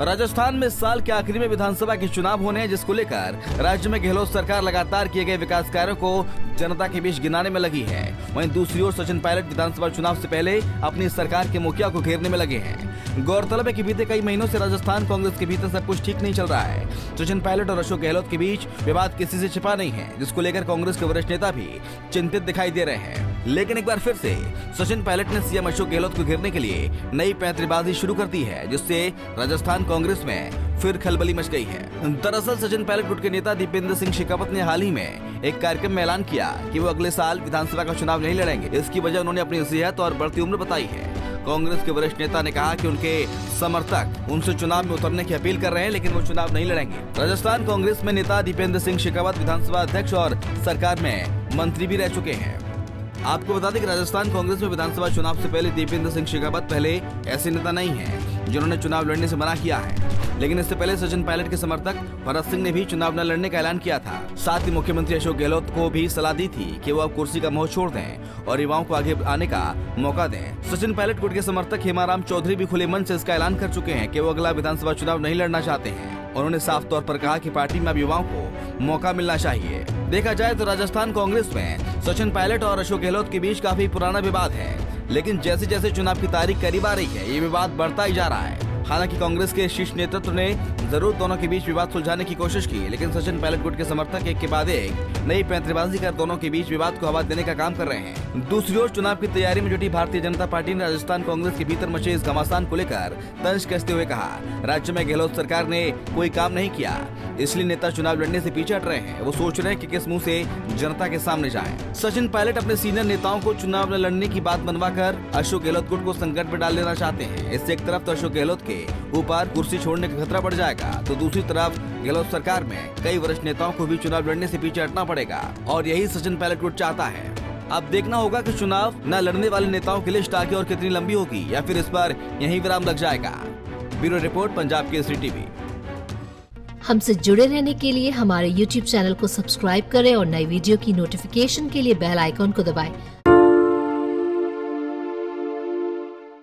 राजस्थान में साल के आखिरी में विधानसभा के चुनाव होने हैं, जिसको लेकर राज्य में गहलोत सरकार लगातार किए गए विकास कार्यों को जनता के बीच गिनाने में लगी है। वहीं दूसरी ओर सचिन पायलट विधानसभा चुनाव से पहले अपनी सरकार के मुखिया को घेरने में लगे हैं। गौरतलब है कि बीते कई महीनों से राजस्थान कांग्रेस के भीतर सब कुछ ठीक नहीं चल रहा है। सचिन पायलट और अशोक गहलोत के बीच विवाद किसी से छिपा नहीं है, जिसको लेकर कांग्रेस के वरिष्ठ नेता भी चिंतित दिखाई दे रहे हैं। लेकिन एक बार फिर से सचिन पायलट ने सीएम अशोक गहलोत को घेरने के लिए नई पैंतरेबाजी शुरू कर दी है, जिससे राजस्थान कांग्रेस में फिर खलबली मच गई है। दरअसल सचिन पायलट गुट के नेता दीपेंद्र सिंह शेखावत ने हाल ही में एक कार्यक्रम में ऐलान किया कि वो अगले साल विधानसभा का चुनाव नहीं लड़ेंगे। इसकी वजह उन्होंने अपनी सेहत और बढ़ती उम्र बताई है। कांग्रेस के वरिष्ठ नेता ने कहा कि उनके समर्थक उनसे चुनाव में उतरने की अपील कर रहे हैं, लेकिन वो चुनाव नहीं लड़ेंगे। राजस्थान कांग्रेस में नेता दीपेंद्र सिंह शेखावत विधानसभा अध्यक्ष और सरकार में मंत्री भी रह चुके हैं। आपको बता दें कि राजस्थान कांग्रेस में विधानसभा चुनाव से पहले दीपेंद्र सिंह शेखावत पहले ऐसे नेता नहीं हैं जिन्होंने चुनाव लड़ने से मना किया है। लेकिन इससे पहले सचिन पायलट के समर्थक भरत सिंह ने भी चुनाव न लड़ने का ऐलान किया था। साथ ही मुख्यमंत्री अशोक गहलोत को भी सलाह दी थी कि वो अब कुर्सी का मोह छोड़ दें और युवाओं को आगे आने का मौका दें। सचिन पायलट गुट के समर्थक हेमाराम चौधरी भी खुले मन से इसका ऐलान कर चुके हैं कि वो अगला विधानसभा चुनाव नहीं लड़ना चाहते हैं। उन्होंने साफ तौर पर कहा कि पार्टी में अब युवाओं को मौका मिलना चाहिए। देखा जाए तो राजस्थान कांग्रेस में सचिन पायलट और अशोक गहलोत के बीच काफी पुराना विवाद है, लेकिन जैसे जैसे चुनाव की तारीख करीब आ रही है, ये विवाद बढ़ता ही जा रहा है। हालांकि कांग्रेस के शीर्ष नेतृत्व ने जरूर दोनों के बीच विवाद सुलझाने की कोशिश की, लेकिन सचिन पायलट गुट के समर्थक एक के बाद एक नई पैंतरेबाजी कर दोनों के बीच विवाद को हवा देने का काम कर रहे हैं। दूसरी ओर चुनाव की तैयारी में जुटी भारतीय जनता पार्टी ने राजस्थान कांग्रेस के भीतर मचे इस घमासान को लेकर तंज कसते हुए कहा, राज्य में गहलोत सरकार ने कोई काम नहीं किया, इसलिए नेता चुनाव लड़ने से पीछे हट रहे हैं। वो सोच रहे हैं कि किस मुंह से जनता के सामने जाएं। सचिन पायलट अपने सीनियर नेताओं को चुनाव न लड़ने की बात मनवाकर अशोक गहलोत गुट को संकट में डाल देना चाहते हैं। इससे एक तरफ तो अशोक गहलोत के ऊपर कुर्सी छोड़ने का खतरा बढ़ जाएगा, तो दूसरी तरफ गहलोत सरकार में कई वरिष्ठ नेताओं को भी चुनाव लड़ने से पीछे हटना पड़ेगा, और यही सचिन पायलट गुट चाहता है। अब देखना होगा कि चुनाव न लड़ने वाले नेताओं की लिस्ट आगे और कितनी लंबी होगी, या फिर इस पर यहीं विराम लग जाएगा। Bureau report, Punjab Kesari TV. हमसे जुड़े रहने के लिए हमारे YouTube चैनल को सब्सक्राइब करें और नई वीडियो की नोटिफिकेशन के लिए बेल आइकॉन को दबाएं।